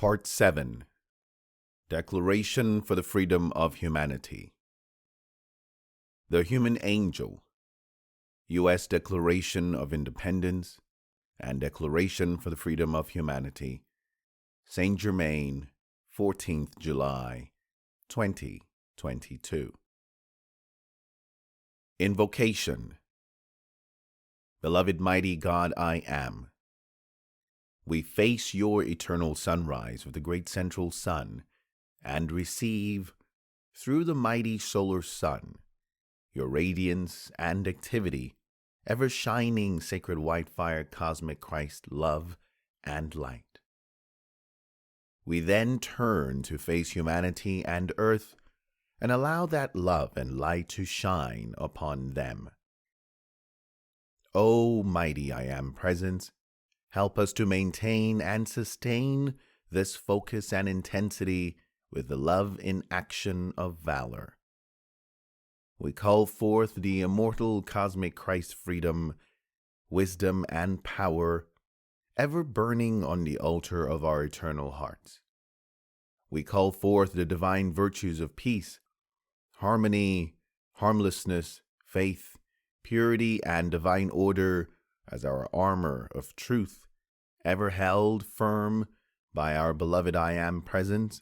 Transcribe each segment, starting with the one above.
Part 7. Declaration for the Freedom of Humanity. The Human Angel, U.S. Declaration of Independence and Declaration for the Freedom of Humanity, Saint Germain, 14th July, 2022. Invocation. Beloved mighty God, I am. We face your eternal sunrise of the great central sun and receive, through the mighty solar sun, your radiance and activity, ever shining sacred white fire, cosmic Christ, love and light. We then turn to face humanity and earth and allow that love and light to shine upon them. O mighty I Am Presence, help us to maintain and sustain this focus and intensity with the love in action of valor. We call forth the immortal cosmic Christ freedom, wisdom, and power, ever burning on the altar of our eternal hearts. We call forth the divine virtues of peace, harmony, harmlessness, faith, purity, and divine order as our armor of truth, ever held firm by our beloved I Am Presence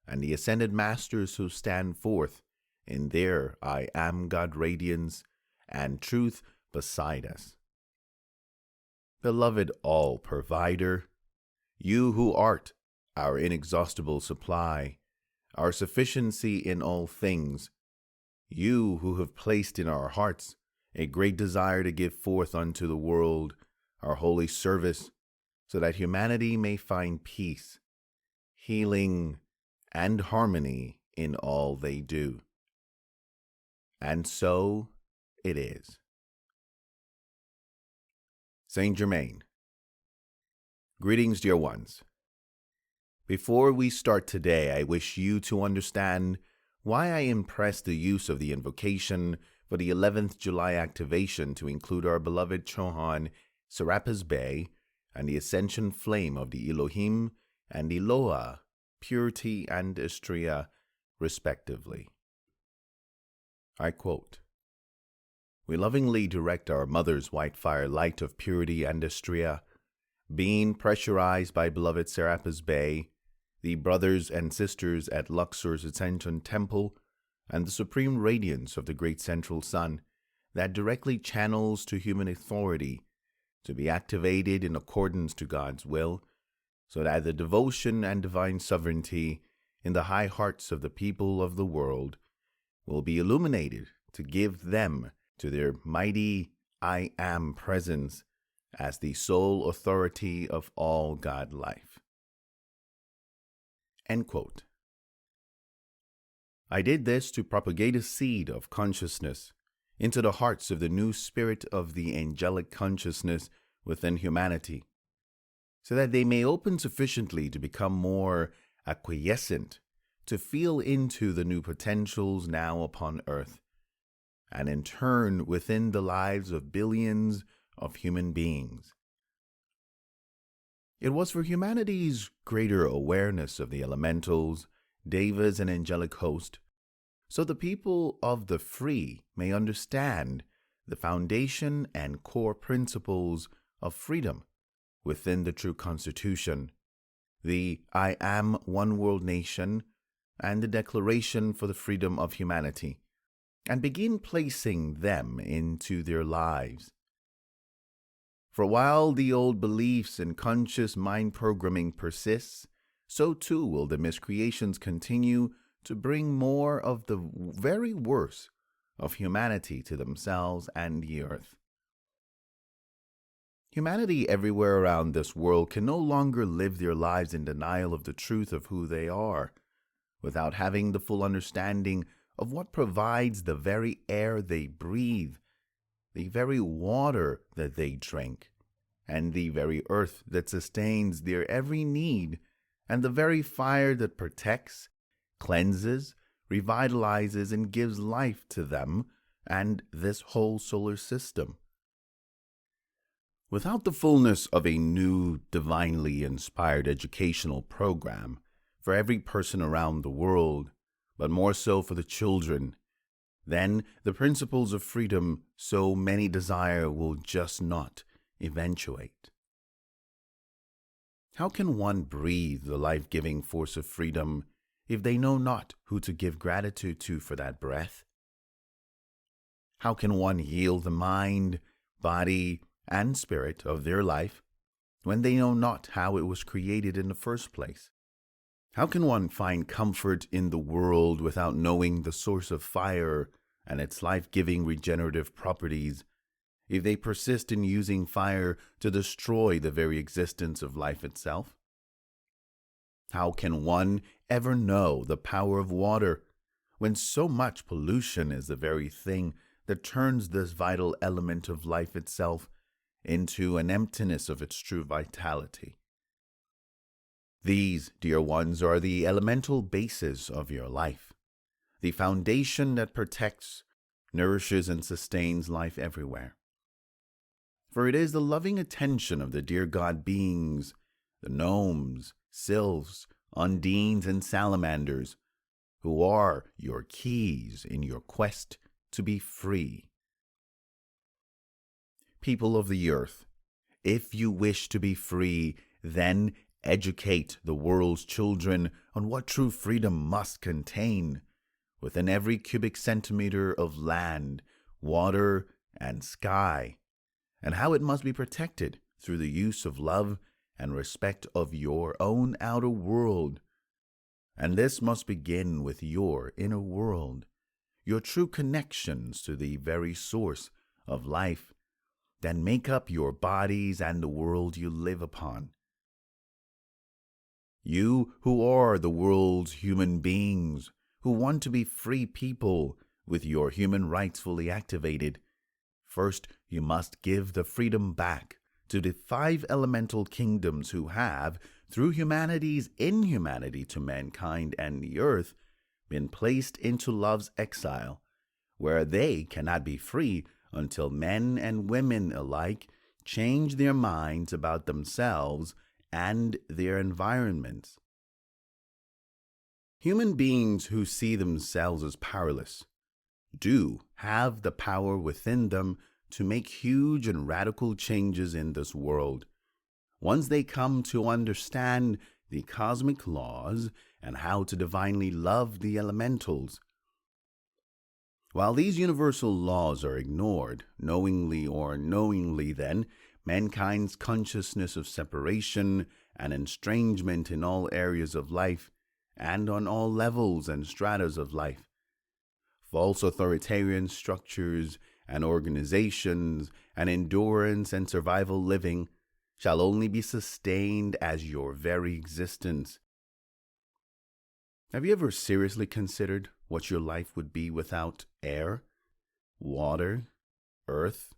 and the ascended masters who stand forth in their I Am God radiance and truth beside us. Beloved All-Provider, you who art our inexhaustible supply, our sufficiency in all things, you who have placed in our hearts a great desire to give forth unto the world our holy service, so that humanity may find peace, healing, and harmony in all they do. And so it is. Saint Germain. Greetings, dear ones. Before we start today, I wish you to understand why I impressed the use of the invocation for the 11th July activation to include our beloved Chohan, Serapis Bey, and the ascension flame of the Elohim and Eloah, purity and Istria, respectively. I quote, "We lovingly direct our mother's white fire light of purity and Istria, being pressurized by beloved Serapis Bey, the brothers and sisters at Luxor's Ascension Temple, and the supreme radiance of the great central sun that directly channels to human authority to be activated in accordance to God's will, so that the devotion and divine sovereignty in the high hearts of the people of the world will be illuminated to give them to their mighty I Am Presence as the sole authority of all God life." End quote. I did this to propagate a seed of consciousness into the hearts of the new spirit of the angelic consciousness within humanity, so that they may open sufficiently to become more acquiescent, to feel into the new potentials now upon earth, and in turn within the lives of billions of human beings. It was for humanity's greater awareness of the elementals, devas, and angelic host, so the people of the free may understand the foundation and core principles of freedom within the true Constitution, the I Am One World Nation, and the Declaration for the Freedom of Humanity, and begin placing them into their lives. For while the old beliefs and conscious mind programming persists, so too will the miscreations continue to bring more of the very worst of humanity to themselves and the earth. Humanity everywhere around this world can no longer live their lives in denial of the truth of who they are, without having the full understanding of what provides the very air they breathe, the very water that they drink, and the very earth that sustains their every need, and the very fire that protects, cleanses, revitalizes, and gives life to them and this whole solar system. Without the fullness of a new, divinely inspired educational program for every person around the world, but more so for the children, then the principles of freedom so many desire will just not eventuate. How can one breathe the life-giving force of freedom if they know not who to give gratitude to for that breath? How can one heal the mind, body, and spirit of their life when they know not how it was created in the first place? How can one find comfort in the world without knowing the source of fire and its life-giving regenerative properties if they persist in using fire to destroy the very existence of life itself? How can one ever know the power of water when so much pollution is the very thing that turns this vital element of life itself into an emptiness of its true vitality? These, dear ones, are the elemental bases of your life, the foundation that protects, nourishes, and sustains life everywhere. For it is the loving attention of the dear God beings, the gnomes, sylphs, undines, and salamanders, who are your keys in your quest to be free. People of the earth, if you wish to be free, then educate the world's children on what true freedom must contain within every cubic centimeter of land, water, and sky, and how it must be protected through the use of love and respect of your own outer world. And this must begin with your inner world, your true connections to the very source of life that make up your bodies and the world you live upon. You who are the world's human beings, who want to be free people with your human rights fully activated, first you must give the freedom back to the 5 elemental kingdoms who have, through humanity's inhumanity to mankind and the earth, been placed into love's exile, where they cannot be free until men and women alike change their minds about themselves and their environments. Human beings who see themselves as powerless do have the power within them to make huge and radical changes in this world, once they come to understand the cosmic laws and how to divinely love the elementals. While these universal laws are ignored, knowingly or unknowingly, then mankind's consciousness of separation and estrangement in all areas of life and on all levels and stratas of life, false authoritarian structures and organizations and endurance and survival living shall only be sustained as your very existence. Have you ever seriously considered what your life would be without air, water, earth,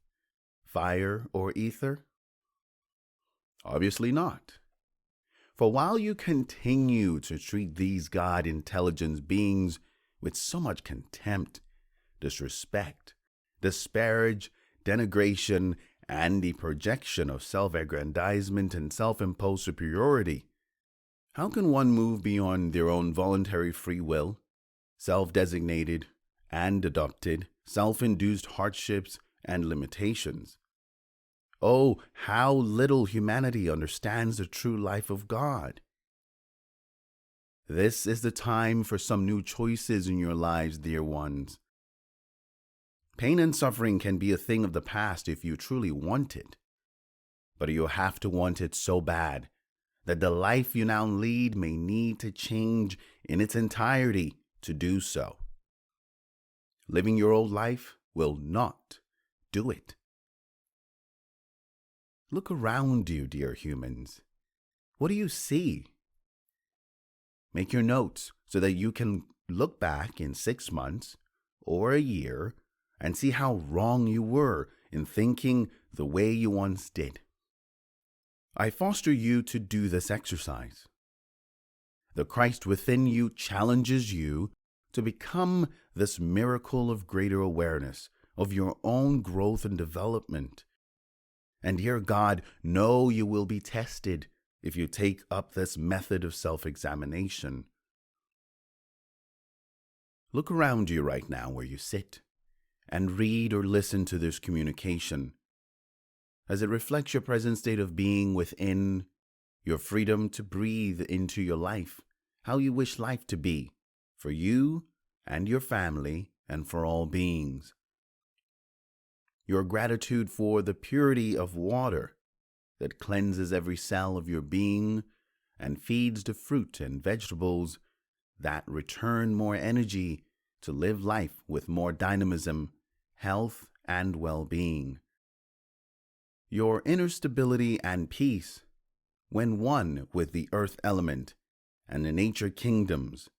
fire, or ether? Obviously not. For while you continue to treat these God intelligence beings with so much contempt, disrespect, disparage, denigration, and the projection of self-aggrandizement and self-imposed superiority, how can one move beyond their own voluntary free will, self-designated and adopted, self-induced hardships and limitations? Oh, how little humanity understands the true life of God. This is the time for some new choices in your lives, dear ones. Pain and suffering can be a thing of the past if you truly want it, but you have to want it so bad that the life you now lead may need to change in its entirety to do so. Living your old life will not do it. Look around you, dear humans. What do you see? Make your notes so that you can look back in 6 months or a year and see how wrong you were in thinking the way you once did. I foster you to do this exercise. The Christ within you challenges you to become this miracle of greater awareness of your own growth and development, And dear God, know you will be tested if you take up this method of self-examination. Look around you right now where you sit and read or listen to this communication as it reflects your present state of being within, your freedom to breathe into your life, how you wish life to be for you and your family and for all beings. Your gratitude for the purity of water that cleanses every cell of your being and feeds the fruit and vegetables that return more energy to live life with more dynamism, health, and well-being. Your inner stability and peace when one with the earth element and the nature kingdoms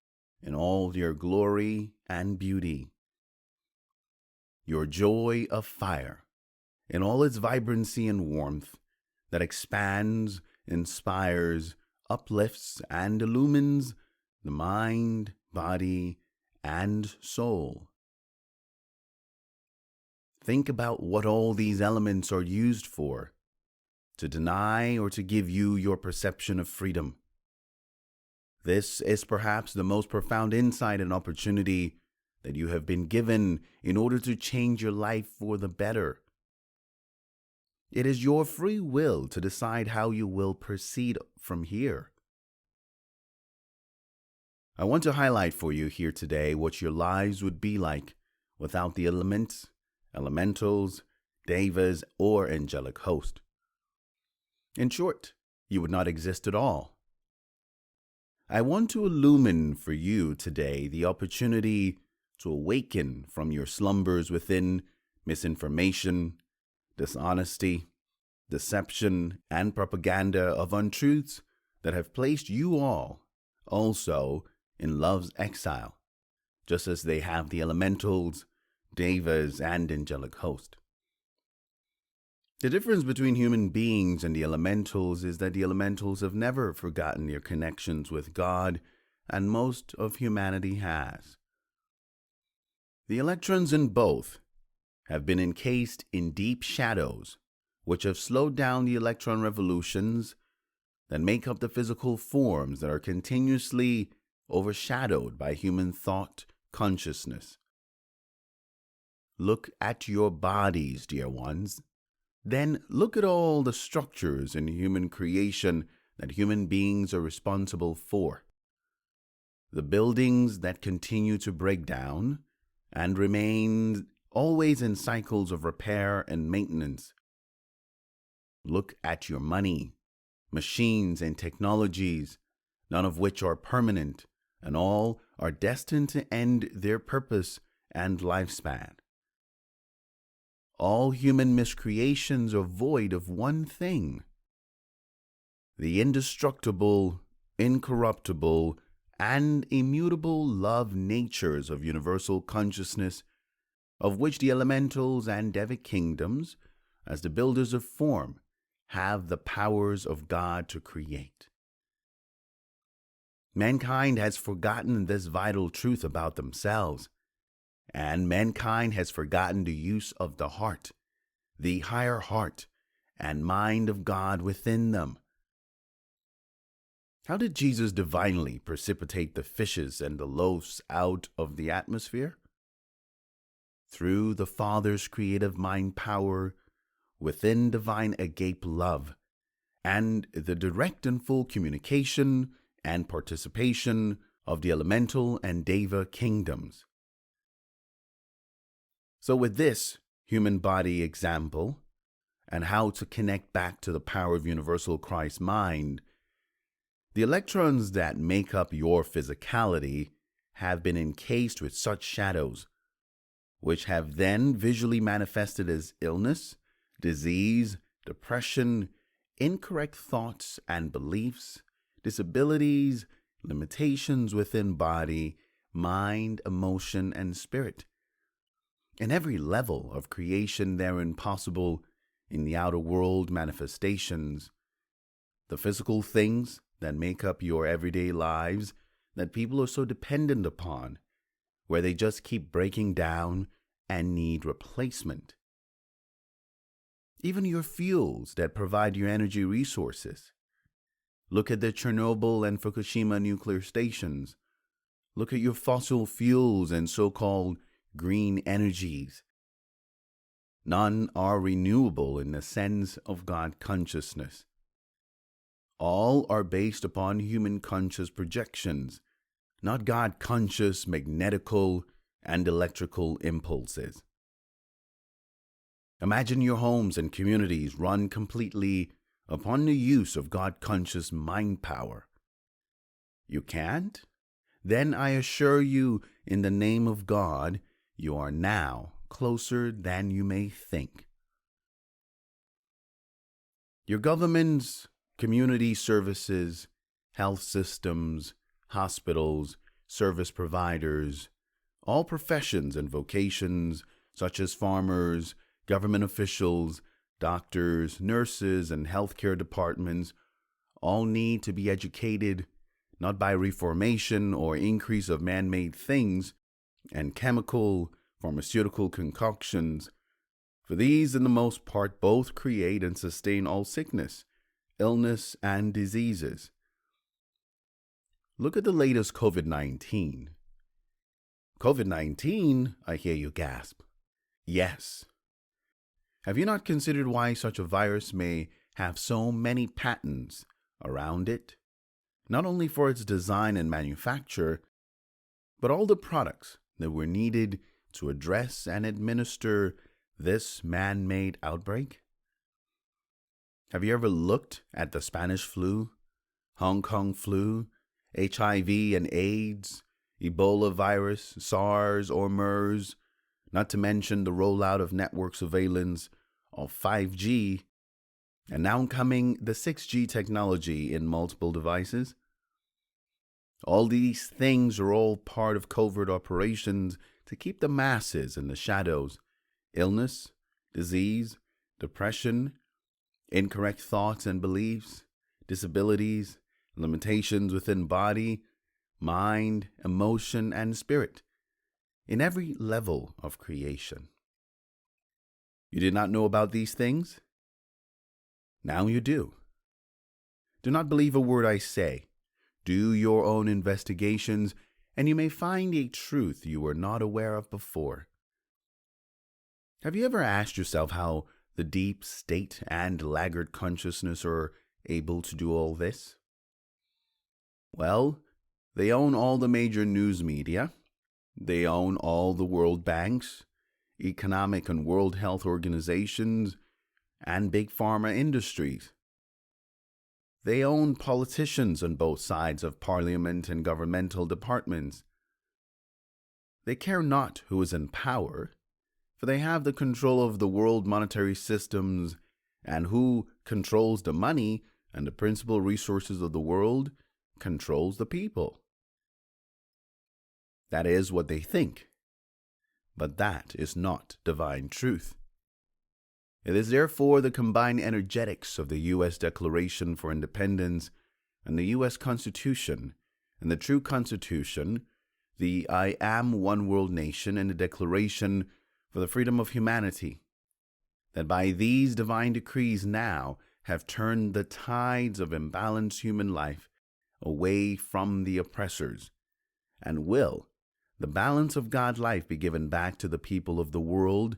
in all your glory and beauty. Your joy of fire in all its vibrancy and warmth that expands, inspires, uplifts, and illumines the mind, body, and soul. Think about what all these elements are used for, to deny or to give you your perception of freedom. This is perhaps the most profound insight and opportunity that you have been given in order to change your life for the better. It is your free will to decide how you will proceed from here. I want to highlight for you here today what your lives would be like without the elements, elementals, devas, or angelic host. In short, you would not exist at all. I want to illumine for you today the opportunity to awaken from your slumbers within misinformation, dishonesty, deception, and propaganda of untruths that have placed you all also in love's exile, just as they have the elementals, devas, and angelic host. The difference between human beings and the elementals is that the elementals have never forgotten their connections with God, and most of humanity has. The electrons in both have been encased in deep shadows, which have slowed down the electron revolutions that make up the physical forms that are continuously overshadowed by human thought consciousness. Look at your bodies, dear ones. Then look at all the structures in human creation that human beings are responsible for. The buildings that continue to break down and remain always in cycles of repair and maintenance. Look at your money, machines, and technologies, none of which are permanent, and all are destined to end their purpose and lifespan. All human miscreations are void of one thing: the indestructible, incorruptible, and immutable love natures of universal consciousness, of which the elementals and devic kingdoms, as the builders of form, have the powers of God to create. Mankind has forgotten this vital truth about themselves, and mankind has forgotten the use of the heart, the higher heart and mind of God within them. How did Jesus divinely precipitate the fishes and the loaves out of the atmosphere? Through the Father's creative mind power within divine agape love, and the direct and full communication and participation of the elemental and deva kingdoms. So with this human body example, and how to connect back to the power of universal Christ mind, the electrons that make up your physicality have been encased with such shadows, which have then visually manifested as illness, disease, depression, incorrect thoughts and beliefs, disabilities, limitations within body, mind, emotion, and spirit. In every level of creation therein possible in the outer world manifestations, the physical things that make up your everyday lives that people are so dependent upon, where they just keep breaking down and need replacement. even your fuels that provide your energy resources. Look at the Chernobyl and Fukushima nuclear stations. Look at your fossil fuels and so-called green energies. None are renewable in the sense of God consciousness. All are based upon human conscious projections, not God conscious magnetical and electrical impulses. Imagine your homes and communities run completely upon the use of God conscious mind power. You can't? Then I assure you, in the name of God, you are now closer than you may think. Your governments, community services, health systems, hospitals, service providers, all professions and vocations, such as farmers, government officials, doctors, nurses, and healthcare departments, all need to be educated, not by reformation or increase of man-made things and chemical, pharmaceutical concoctions, for these, in the most part, both create and sustain all sickness, illness, and diseases. Look at the latest COVID-19. COVID-19, I hear you gasp. Yes. Have you not considered why such a virus may have so many patents around it? Not only for its design and manufacture, but all the products that were needed to address and administer this man-made outbreak? Have you ever looked at the Spanish flu, Hong Kong flu, HIV and AIDS, Ebola virus, SARS or MERS, not to mention the rollout of network surveillance of 5G, and now coming the 6G technology in multiple devices? All these things are all part of covert operations to keep the masses in the shadows. Illness, disease, depression, incorrect thoughts and beliefs, disabilities, limitations within body, mind, emotion, and spirit, in every level of creation. You did not know about these things? Now you do. Do not believe a word I say. Do your own investigations, and you may find a truth you were not aware of before. Have you ever asked yourself how the deep state and laggard consciousness are able to do all this? Well, they own all the major news media. They own all the world banks, economic and World Health Organizations, and big pharma industries. They own politicians on both sides of parliament and governmental departments. They care not who is in power, for they have the control of the world monetary systems, and who controls the money and the principal resources of the world controls the people. That is what they think, but that is not divine truth. It is therefore the combined energetics of the U.S. Declaration for Independence and the U.S. Constitution, and the true Constitution, the I Am One World Nation, and the Declaration for the Freedom of Humanity, that by these divine decrees now have turned the tides of imbalanced human life away from the oppressors, and will the balance of God life be given back to the people of the world,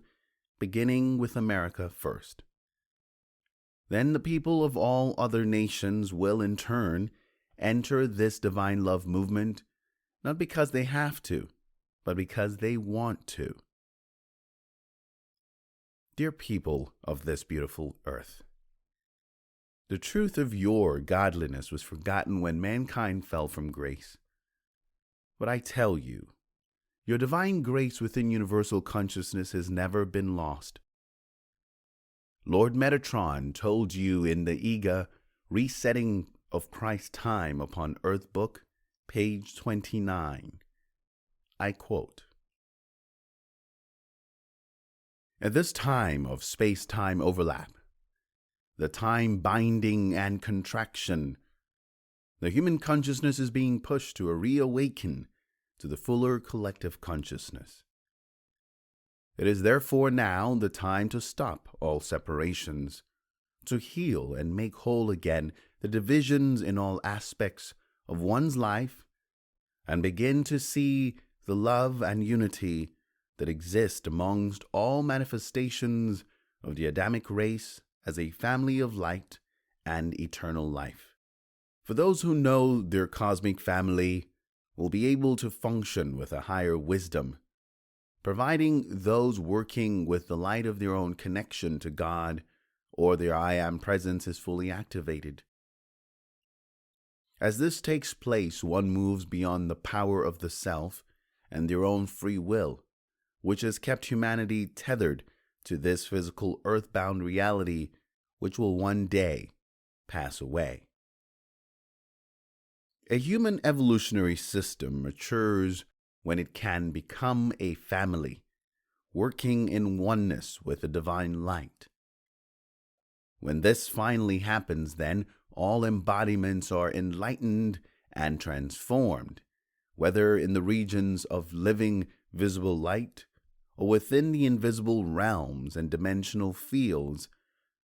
beginning with America first. Then the people of all other nations will in turn enter this divine love movement, not because they have to, but because they want to. Dear people of this beautiful earth, the truth of your godliness was forgotten when mankind fell from grace. But I tell you, your divine grace within universal consciousness has never been lost. Lord Metatron told you in the Ega Resetting of Christ's Time upon Earth book, page 29. I quote, "At this time of space-time overlap, the time binding and contraction, the human consciousness is being pushed to a reawaken to the fuller collective consciousness. It is therefore now the time to stop all separations, to heal and make whole again the divisions in all aspects of one's life, and begin to see the love and unity that exist amongst all manifestations of the Adamic race as a family of light and eternal life. For those who know their cosmic family will be able to function with a higher wisdom, providing those working with the light of their own connection to God or their I Am presence is fully activated. As this takes place, one moves beyond the power of the self and their own free will, which has kept humanity tethered to this physical earthbound reality which will one day pass away. A human evolutionary system matures when it can become a family, working in oneness with the divine light. When this finally happens, then all embodiments are enlightened and transformed, whether in the regions of living visible light or within the invisible realms and dimensional fields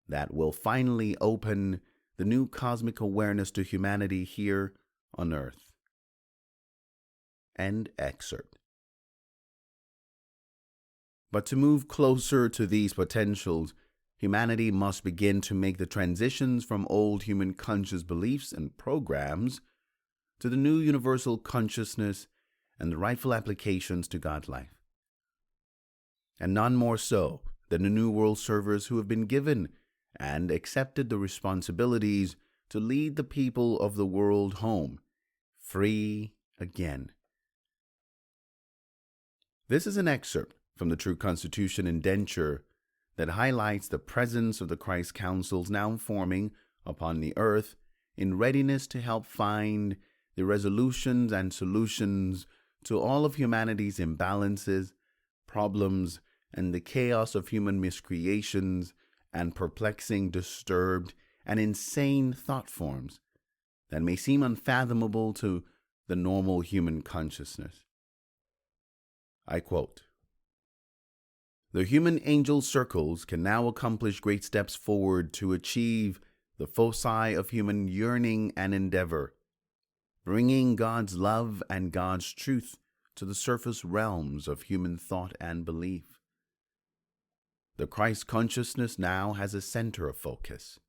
that will finally open the new cosmic awareness to humanity here on earth. End excerpt. But to move closer to these potentials, humanity must begin to make the transitions from old human conscious beliefs and programs to the new universal consciousness and the rightful applications to God life. And none more so than the New World servers who have been given and accepted the responsibilities to lead the people of the world home, free again. This is an excerpt from the True Constitution Indenture that highlights the presence of the Christ Councils now forming upon the earth in readiness to help find the resolutions and solutions to all of humanity's imbalances, problems, and the chaos of human miscreations and perplexing, disturbed, and insane thought forms that may seem unfathomable to the normal human consciousness. I quote, "The human angel circles can now accomplish great steps forward to achieve the foci of human yearning and endeavor, bringing God's love and God's truth to the surface realms of human thought and belief. The Christ consciousness now has a center of focus,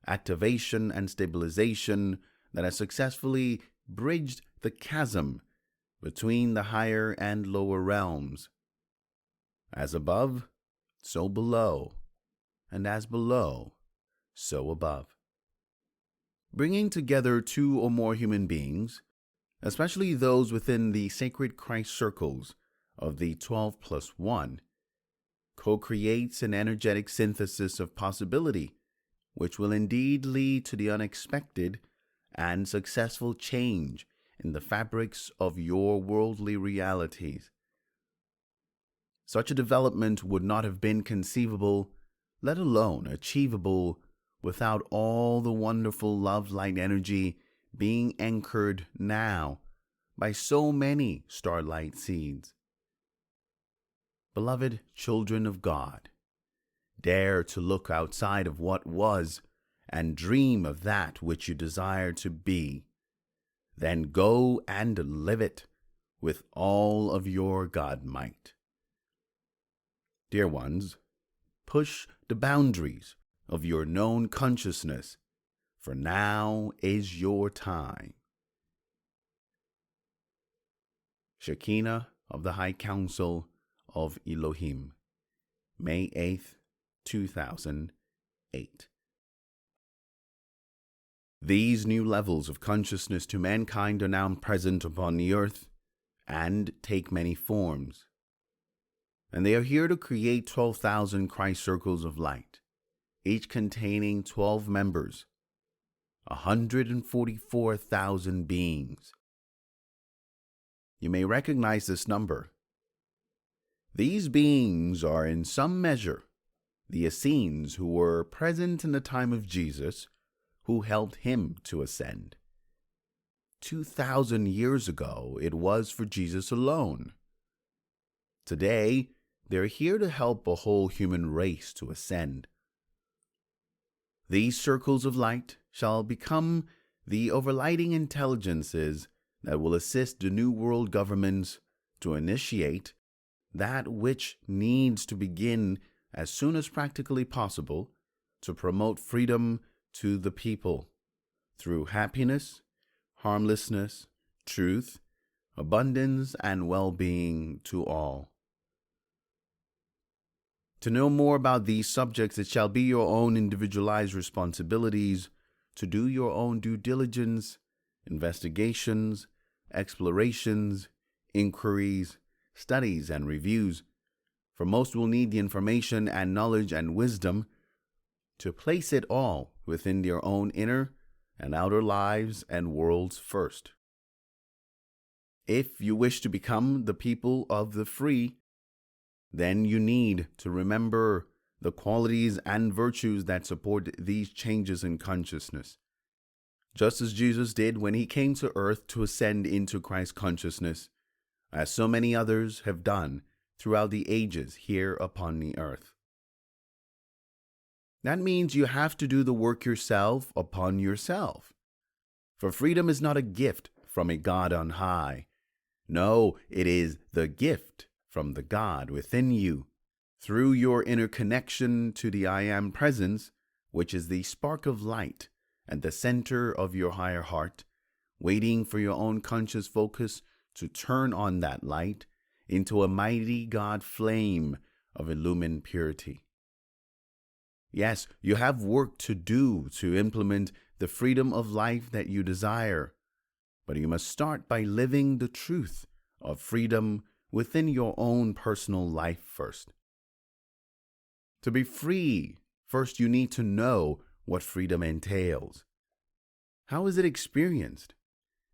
activation and stabilization that has successfully bridged the chasm between the higher and lower realms. As above, so below, and as below, so above. Bringing together two or more human beings, especially those within the sacred Christ circles of the 12+1, co-creates an energetic synthesis of possibility, which will indeed lead to the unexpected and successful change in the fabrics of your worldly realities. Such a development would not have been conceivable, let alone achievable, without all the wonderful love-light energy being anchored now by so many starlight seeds. Beloved children of God, dare to look outside of what was and dream of that which you desire to be. Then go and live it with all of your God might. Dear ones, push the boundaries of your known consciousness, for now is your time. Shekinah of the High Council of Elohim, May 8th, 2008. These new levels of consciousness to mankind are now present upon the earth and take many forms. And they are here to create 12,000 Christ circles of light, each containing 12 members, 144,000 beings. You may recognize this number. These beings are in some measure the Essenes who were present in the time of Jesus, who helped him to ascend. 2,000 years ago, it was for Jesus alone. Today, They're here to help a whole human race to ascend. These circles of light shall become the overlighting intelligences that will assist the New World governments to initiate that which needs to begin as soon as practically possible to promote freedom to the people through happiness, harmlessness, truth, abundance, and well-being to all. To know more about these subjects, it shall be your own individualized responsibilities to do your own due diligence, investigations, explorations, inquiries, studies, and reviews, for most will need the information and knowledge and wisdom to place it all within their own inner and outer lives and worlds first. If you wish to become the people of the free, then you need to remember the qualities and virtues that support these changes in consciousness, just as Jesus did when he came to earth to ascend into Christ consciousness, as so many others have done throughout the ages here upon the earth. That means you have to do the work yourself upon yourself. For freedom is not a gift from a God on high. No, it is the gift from the God within you, through your inner connection to the I Am presence, which is the spark of light at the center of your higher heart, waiting for your own conscious focus to turn on that light into a mighty God flame of illumined purity. Yes, you have work to do to implement the freedom of life that you desire, but you must start by living the truth of freedom within your own personal life first. To be free, first you need to know what freedom entails. How is it experienced?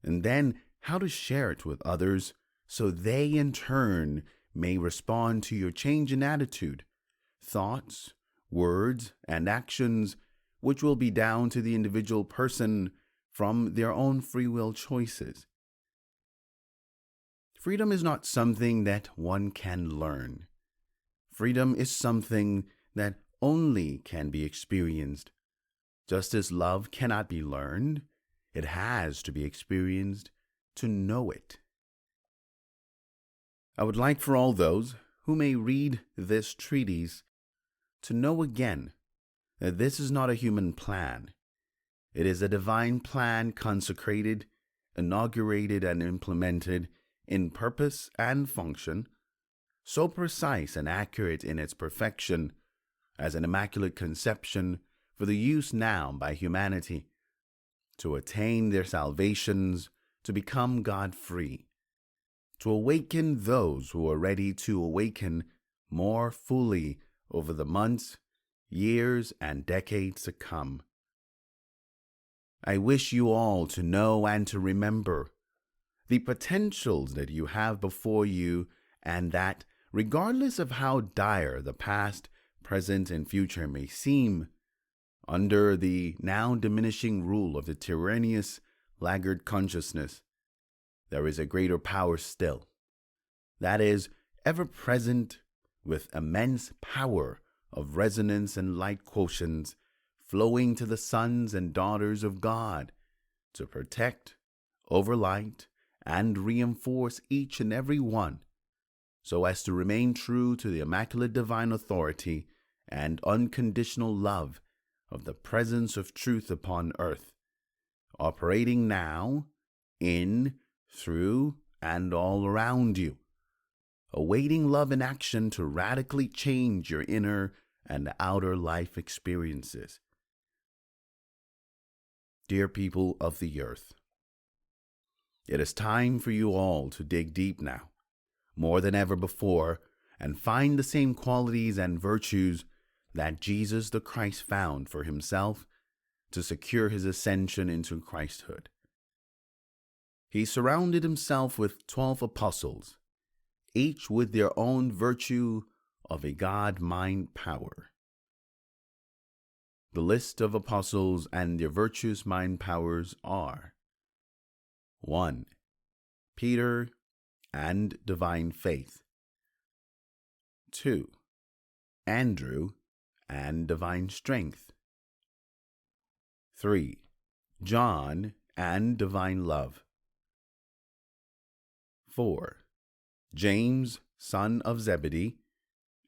And then how to share it with others so they in turn may respond to your change in attitude, thoughts, words, and actions, which will be down to the individual person from their own free will choices. Freedom is not something that one can learn. Freedom is something that only can be experienced. Just as love cannot be learned, it has to be experienced to know it. I would like for all those who may read this treatise to know again that this is not a human plan. It is a divine plan consecrated, inaugurated, and implemented in purpose and function, so precise and accurate in its perfection as an immaculate conception for the use now by humanity to attain their salvations, to become God-free, to awaken those who are ready to awaken more fully over the months, years, and decades to come. I wish you all to know and to remember the potentials that you have before you, and that, regardless of how dire the past, present, and future may seem, under the now diminishing rule of the tyrannous, laggard consciousness, there is a greater power still, that is, ever present with immense power of resonance and light quotients flowing to the sons and daughters of God to protect, overlight, and reinforce each and every one, so as to remain true to the immaculate divine authority and unconditional love of the presence of truth upon earth, operating now, in, through, and all around you, awaiting love in action to radically change your inner and outer life experiences. Dear people of the earth, it is time for you all to dig deep now, more than ever before, and find the same qualities and virtues that Jesus the Christ found for himself to secure his ascension into Christhood. He surrounded himself with 12 apostles, each with their own virtue of a God-mind power. The list of apostles and their virtuous mind powers are: 1. Peter and divine faith. 2. Andrew and divine strength. 3. John and divine love. 4. James, son of Zebedee,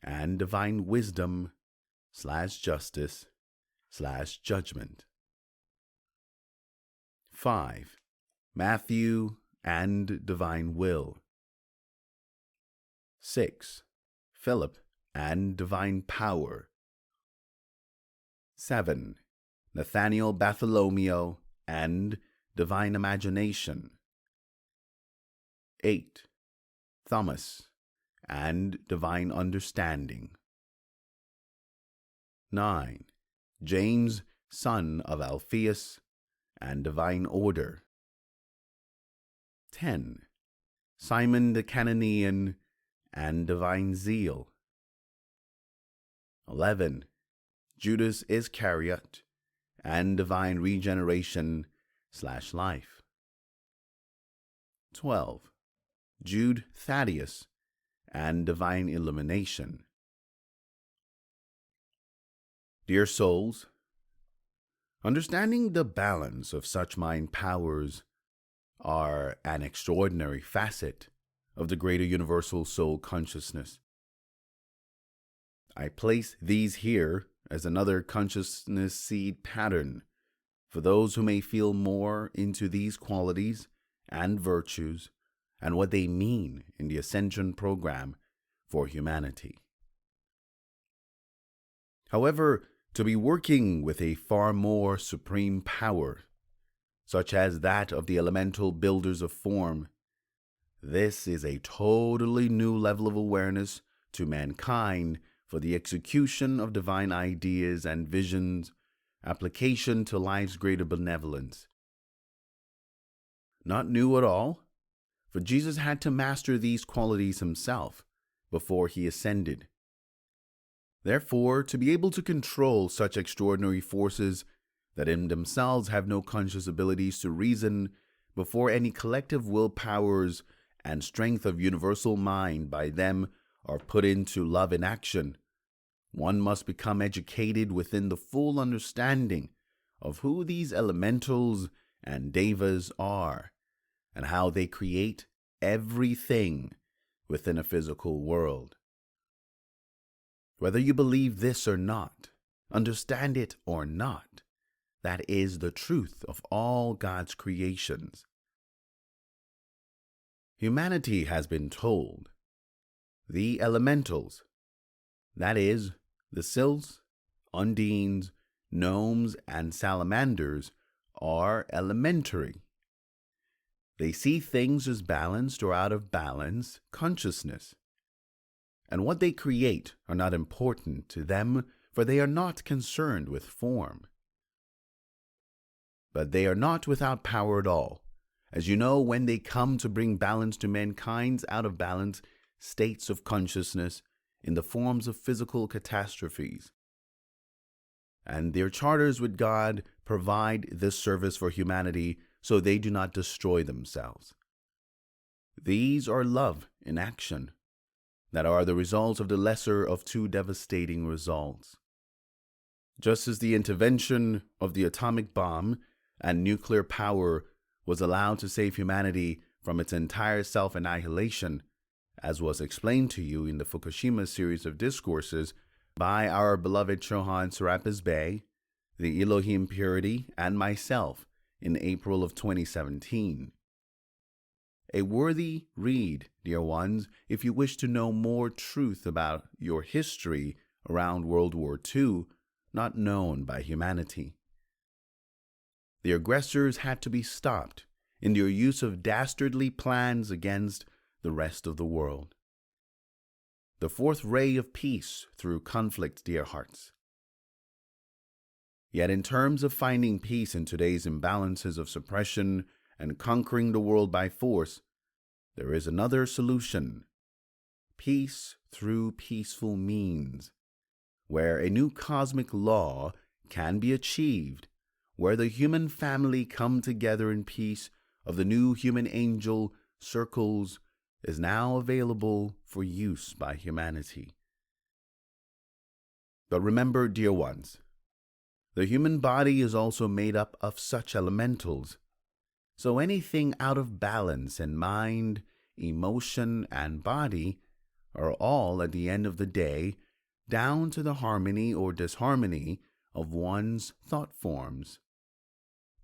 and divine wisdom/justice/judgment. 5. Matthew and divine will. 6. Philip and divine power. 7. Nathaniel Bartholomew and divine imagination. 8. Thomas and divine understanding. 9. James, son of Alphaeus, and divine order. 10. Simon the Cananean and divine zeal. 11. Judas Iscariot and divine regeneration/life. 12. Jude Thaddeus and divine illumination. Dear souls, understanding the balance of such mind powers are an extraordinary facet of the greater universal soul consciousness. I place these here as another consciousness seed pattern for those who may feel more into these qualities and virtues and what they mean in the Ascension program for humanity. However, to be working with a far more supreme power, such as that of the elemental builders of form, this is a totally new level of awareness to mankind for the execution of divine ideas and visions, application to life's greater benevolence. Not new at all, for Jesus had to master these qualities himself before he ascended. Therefore, to be able to control such extraordinary forces that in themselves have no conscious abilities to reason before any collective will powers and strength of universal mind by them are put into love in action, one must become educated within the full understanding of who these elementals and devas are, and how they create everything within a physical world. Whether you believe this or not, understand it or not, that is the truth of all God's creations. Humanity has been told the elementals, that is, the sylphs, undines, gnomes, and salamanders, are elementary. They see things as balanced or out of balance consciousness, and what they create are not important to them, for they are not concerned with form. But they are not without power at all, as you know when they come to bring balance to mankind's out of balance states of consciousness in the forms of physical catastrophes. And their charters with God provide this service for humanity so they do not destroy themselves. These are love in action, that are the results of the lesser of two devastating results. Just as the intervention of the atomic bomb and nuclear power was allowed to save humanity from its entire self-annihilation, as was explained to you in the Fukushima series of discourses by our beloved Chohan Serapis Bey, the Elohim Purity, and myself in April of 2017. A worthy read, dear ones, if you wish to know more truth about your history around World War II, not known by humanity. The aggressors had to be stopped in their use of dastardly plans against the rest of the world. The fourth ray of peace through conflict, dear hearts. Yet in terms of finding peace in today's imbalances of suppression and conquering the world by force, there is another solution. Peace through peaceful means, where a new cosmic law can be achieved, where the human family come together in peace of the new human angel circles is now available for use by humanity, But remember, dear ones, the human body is also made up of such elementals. So anything out of balance in mind, emotion, and body are all, at the end of the day, down to the harmony or disharmony of one's thought forms.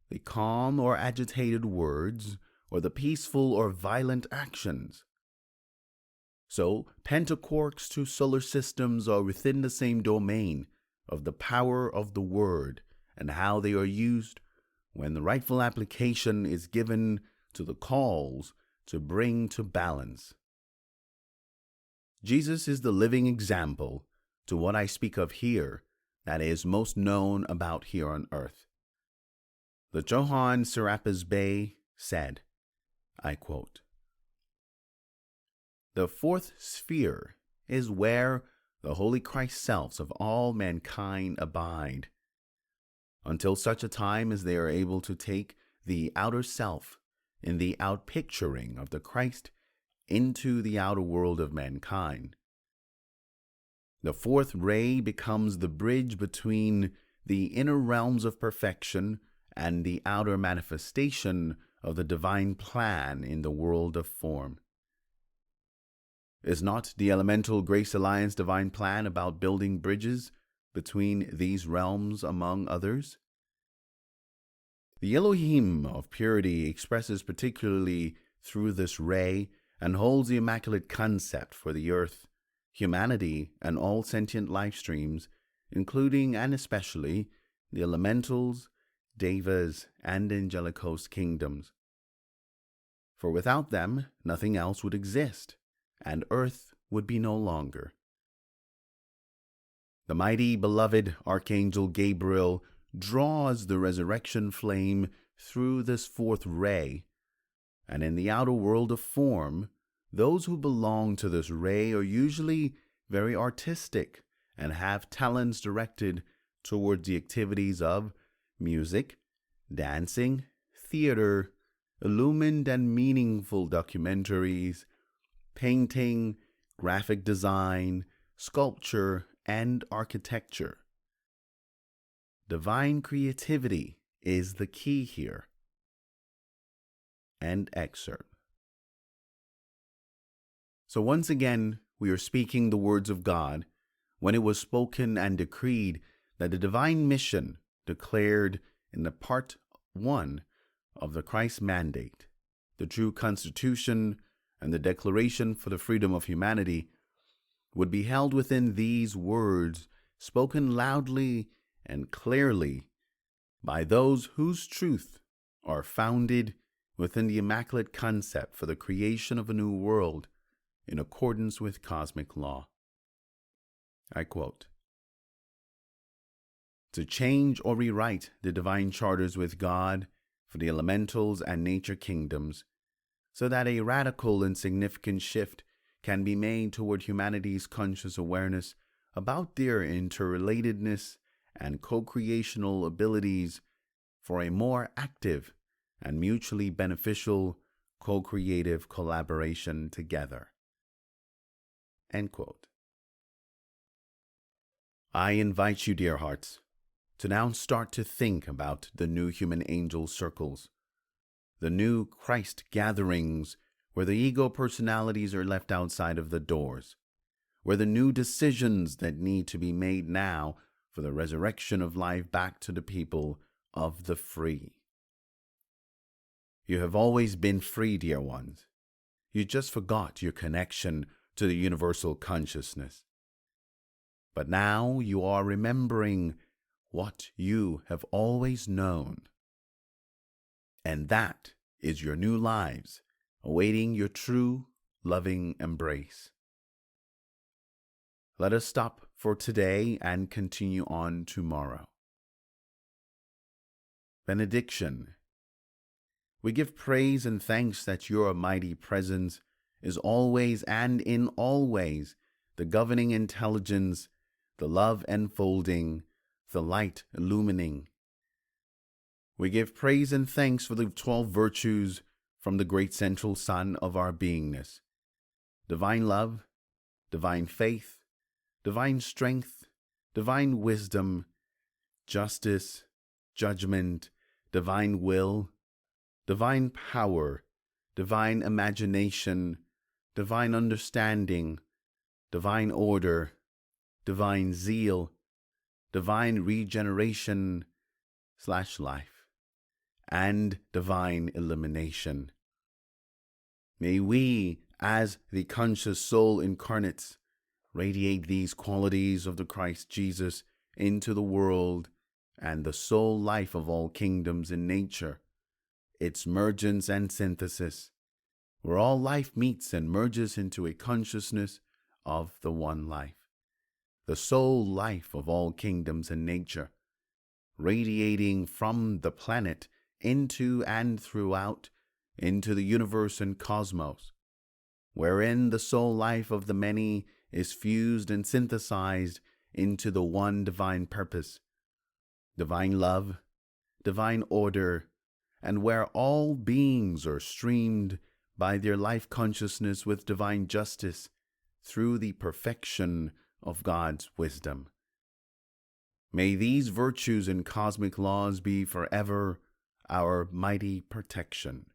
The calm or agitated words, or the peaceful or violent actions. So, pentaquarks to solar systems are within the same domain of the power of the word and how they are used when the rightful application is given to the calls to bring to balance. Jesus is the living example to what I speak of here that is most known about here on earth. The Johann Serapis Bey said, I quote, "The fourth sphere is where the Holy Christ selves of all mankind abide, until such a time as they are able to take the outer self in the outpicturing of the Christ into the outer world of mankind. The fourth ray becomes the bridge between the inner realms of perfection and the outer manifestation of the divine plan in the world of form. Is not the Elemental Grace Alliance divine plan about building bridges between these realms, among others? The Elohim of purity expresses particularly through this ray and holds the immaculate concept for the earth, humanity, and all sentient life streams, including and especially the elementals, devas, and angelic host kingdoms. For without them, nothing else would exist, and earth would be no longer. The mighty beloved Archangel Gabriel draws the resurrection flame through this fourth ray, and in the outer world of form, those who belong to this ray are usually very artistic and have talents directed towards the activities of music, dancing, theater, illumined and meaningful documentaries, painting, graphic design, sculpture, and architecture. Divine creativity is the key here. End excerpt. So once again, we are speaking the words of God when it was spoken and decreed that the divine mission declared in the part 1 of the Christ Mandate, the true Constitution, and the Declaration for the Freedom of Humanity would be held within these words spoken loudly and clearly by those whose truth are founded within the immaculate concept for the creation of a new world in accordance with cosmic law. I quote, "To change or rewrite the divine charters with God for the elementals and nature kingdoms, so that a radical and significant shift can be made toward humanity's conscious awareness about their interrelatedness and co-creational abilities for a more active and mutually beneficial co-creative collaboration together." End quote. I invite you, dear hearts, to now start to think about the new human angel circles, the new Christ gatherings where the ego personalities are left outside of the doors, where the new decisions that need to be made now for the resurrection of life back to the people of the free. You have always been free, dear ones. You just forgot your connection to the universal consciousness. But now you are remembering what you have always known. And that is your new lives, awaiting your true, loving embrace. Let us stop for today and continue on tomorrow. Benediction. We give praise and thanks that your mighty presence is always and in all ways the governing intelligence, the love enfolding, the light illumining. We give praise and thanks for the 12 virtues from the great central sun of our beingness: divine love, divine faith, divine strength, divine wisdom, justice, judgment, divine will, divine power, divine imagination, divine understanding, divine order, divine zeal, divine regeneration/life, and divine illumination. May we, as the conscious soul incarnates, radiate these qualities of the Christ Jesus into the world and the soul life of all kingdoms in nature, its mergence and synthesis, where all life meets and merges into a consciousness of the one life, the soul life of all kingdoms in nature, radiating from the planet into and throughout into the universe and cosmos, wherein the soul life of the many is fused and synthesized into the one divine purpose, divine love, divine order, and where all beings are streamed by their life consciousness with divine justice through the perfection of God's wisdom. May these virtues and cosmic laws be forever our mighty protection.